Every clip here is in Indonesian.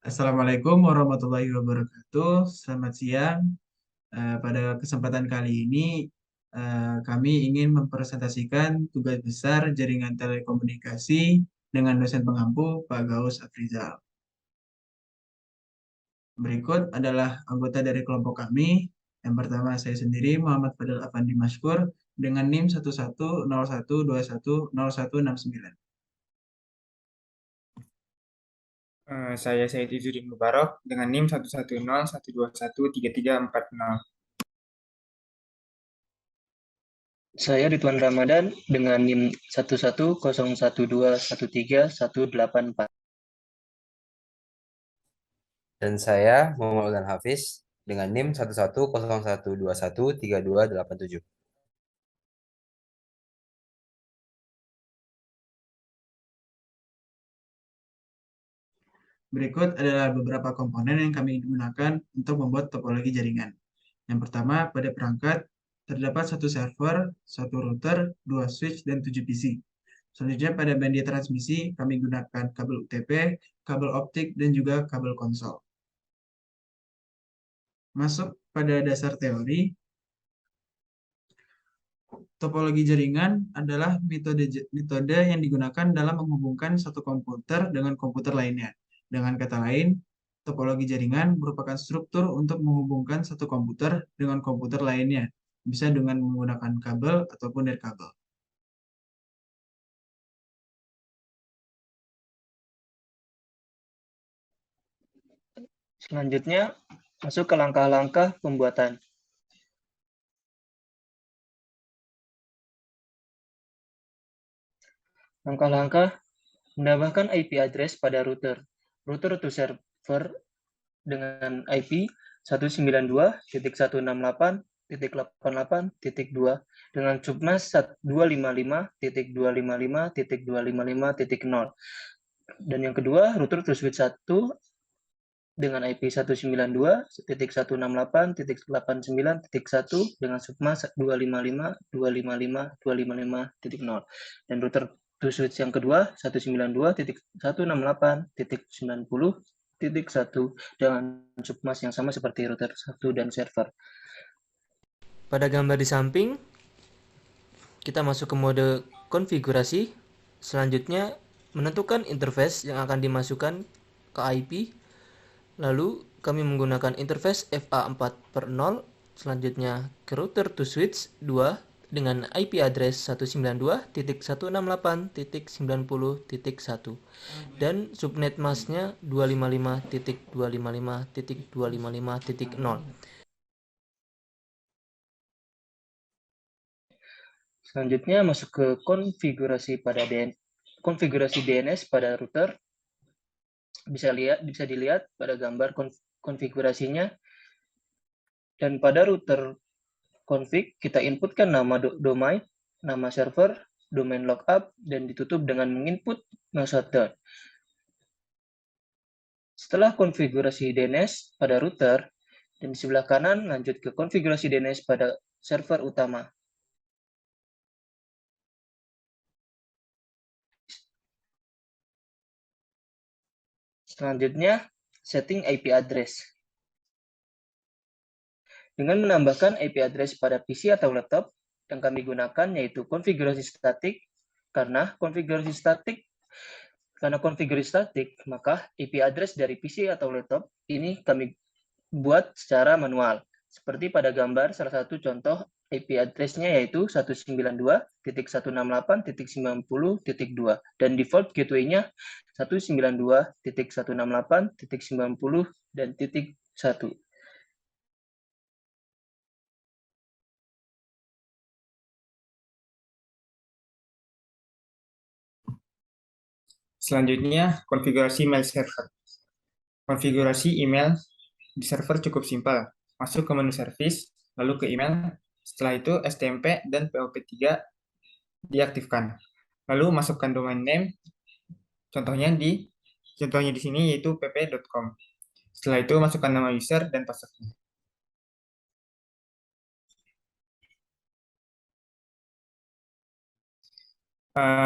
Assalamualaikum warahmatullahi wabarakatuh. Selamat siang. Pada kesempatan kali ini, kami ingin mempresentasikan tugas besar jaringan telekomunikasi dengan dosen pengampu Pak Gaus Afrizal. Berikut adalah anggota dari kelompok kami. Yang pertama saya sendiri, Muhammad Fadil Afandi Mashkur, dengan NIM 1101210169. Saya Said Izzuddin Mubarak dengan NIM 11012133440. Saya Ridwan Ramadan dengan NIM 11011213184184. Dan saya Muhammad Ulan Hafiz dengan NIM 1101213237. Berikut adalah beberapa komponen yang kami gunakan untuk membuat topologi jaringan. Yang pertama, pada perangkat terdapat satu server, satu router, dua switch, dan 7 PC. Selanjutnya pada media transmisi, kami gunakan kabel UTP, kabel optik, dan juga kabel konsol. Masuk pada dasar teori, topologi jaringan adalah metode yang digunakan dalam menghubungkan satu komputer dengan komputer lainnya. Dengan kata lain, topologi jaringan merupakan struktur untuk menghubungkan satu komputer dengan komputer lainnya, bisa dengan menggunakan kabel ataupun nirkabel. Selanjutnya, masuk ke langkah-langkah pembuatan. Langkah-langkah menambahkan IP address pada router. Router to server dengan IP 192.168.88.2 dengan submas 255.255.255.0. Dan yang kedua, router to switch 1 dengan IP 192.168.89.1 dengan submas 255.255.255.0. Dan router to switch yang kedua 192.168.90.1 dengan submas yang sama seperti router 1 dan server. Pada gambar di samping, kita masuk ke mode konfigurasi. Selanjutnya, menentukan interface yang akan dimasukkan ke IP. Lalu, kami menggunakan interface FA4/0. Selanjutnya, ke router to switch 2 dengan IP address 192.168.90.1 dan subnet masknya 255.255.255.0. Selanjutnya masuk ke konfigurasi DNS pada router. Bisa dilihat pada gambar konfigurasinya. Dan pada router config kita inputkan nama domain, nama server, domain lookup, dan ditutup dengan menginput shutdown. Setelah konfigurasi DNS pada router, dan di sebelah kanan lanjut ke konfigurasi DNS pada server utama. Selanjutnya, setting IP address. Dengan menambahkan IP address pada PC atau laptop, yang kami gunakan yaitu konfigurasi statik. Karena konfigurasi statik, maka IP address dari PC atau laptop ini kami buat secara manual. Seperti pada gambar, salah satu contoh IP address-nya yaitu 192.168.90.2 dan default gateway-nya 192.168.90 dan .1. Selanjutnya, konfigurasi mail server. Konfigurasi email di server cukup simpel. Masuk ke menu service, lalu ke email. Setelah itu, STMP dan POP3 diaktifkan. Lalu masukkan domain name. Contohnya di sini yaitu pp.com. Setelah itu, masukkan nama user dan password-nya.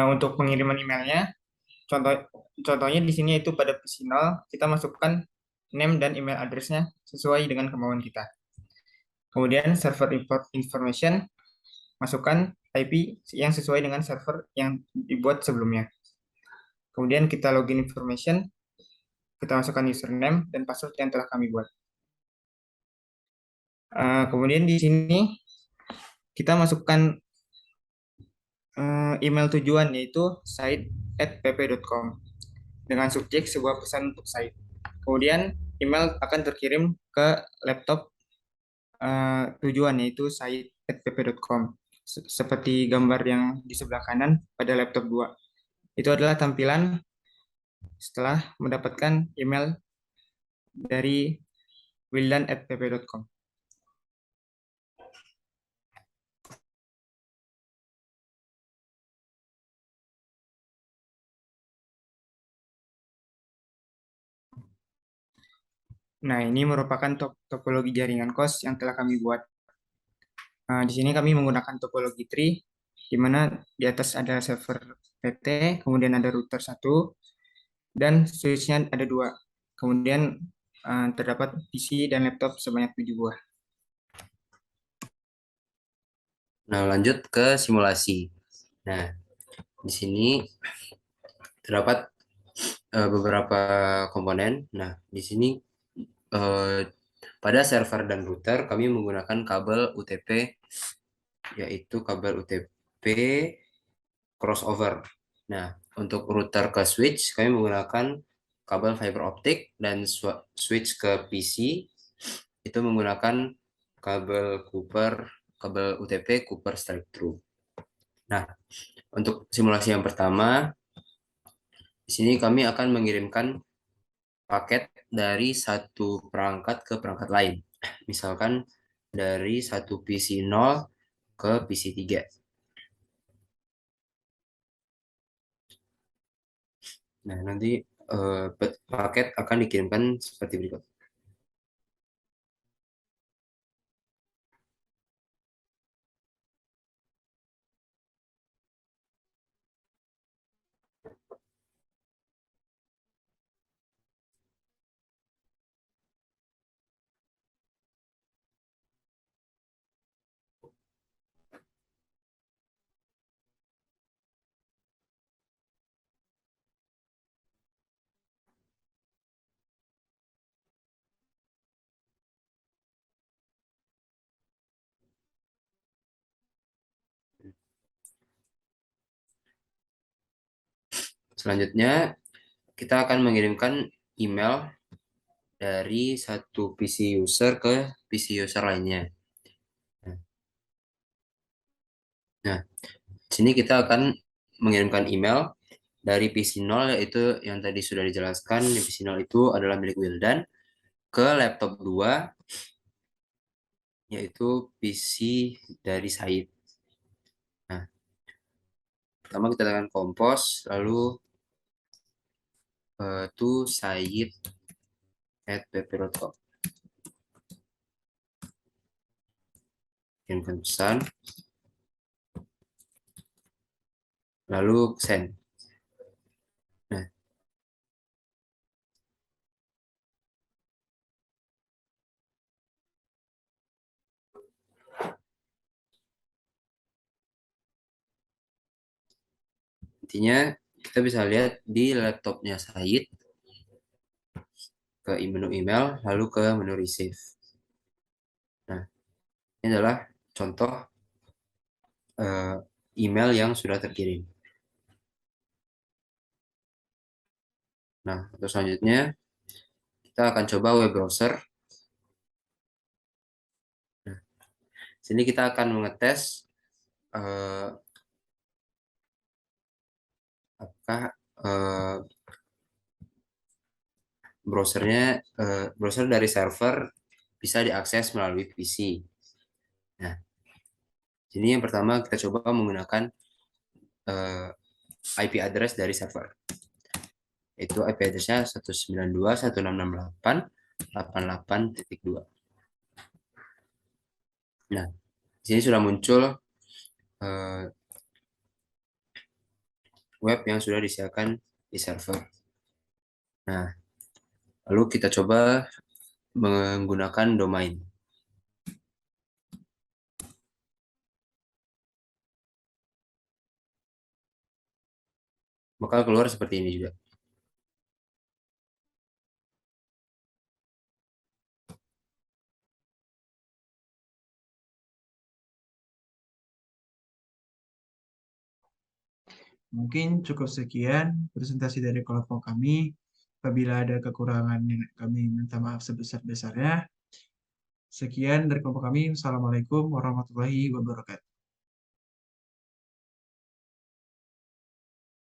Untuk pengiriman emailnya, contohnya di sini yaitu pada PC0, kita masukkan name dan email address-nya sesuai dengan kemauan kita. Kemudian server import information, masukkan IP yang sesuai dengan server yang dibuat sebelumnya. Kemudian kita login information, kita masukkan username dan password yang telah kami buat. Kemudian di sini kita masukkan email tujuan, yaitu site@pp.com dengan subjek sebuah pesan untuk site. Kemudian email akan terkirim ke laptop tujuan, yaitu site@pp.com. Seperti gambar yang di sebelah kanan pada laptop 2. Itu adalah tampilan setelah mendapatkan email dari wildan@pp.com. Nah, ini merupakan topologi jaringan COS yang telah kami buat. Di sini kami menggunakan topologi tree, di mana di atas ada server PT, kemudian ada router 1, dan switch-nya ada 2. Kemudian terdapat PC dan laptop sebanyak 7 buah. Nah, lanjut ke simulasi. Nah, di sini terdapat beberapa komponen. Nah, di sini pada server dan router kami menggunakan kabel UTP, yaitu kabel UTP crossover. Nah, untuk router ke switch kami menggunakan kabel fiber optik, dan switch ke PC itu menggunakan kabel UTP Cooper straight through. Nah, untuk simulasi yang pertama, di sini kami akan mengirimkan paket dari satu perangkat ke perangkat lain. Misalkan dari satu PC 0 ke PC 3. Nah, nanti paket akan dikirimkan seperti berikut. Selanjutnya, kita akan mengirimkan email dari satu PC user ke PC user lainnya. Nah, sini kita akan mengirimkan email dari PC 0, yaitu yang tadi sudah dijelaskan. PC 0 itu adalah milik Wildan, ke laptop 2, yaitu PC dari Said. Nah, pertama kita tekan compose, lalu to Said@pp.com. Kirimkan pesan, lalu send. Nah, intinya kita bisa lihat di laptopnya Said, ke menu email, lalu ke menu receive. Nah, ini adalah contoh email yang sudah terkirim. Nah, untuk selanjutnya kita akan coba web browser. Nah, sini kita akan mengetes apakah browser dari server bisa diakses melalui PC. Nah, sini yang pertama kita coba menggunakan IP address dari server. Itu IP address-nya 192.168.88.2. Nah, di sini sudah muncul web yang sudah disiapkan di server. Nah, Lalu kita coba menggunakan domain. Maka keluar seperti ini juga. Mungkin cukup sekian presentasi dari kelompok kami. Apabila ada kekurangan, kami minta maaf sebesar-besarnya. Sekian dari kelompok kami. Assalamualaikum warahmatullahi wabarakatuh.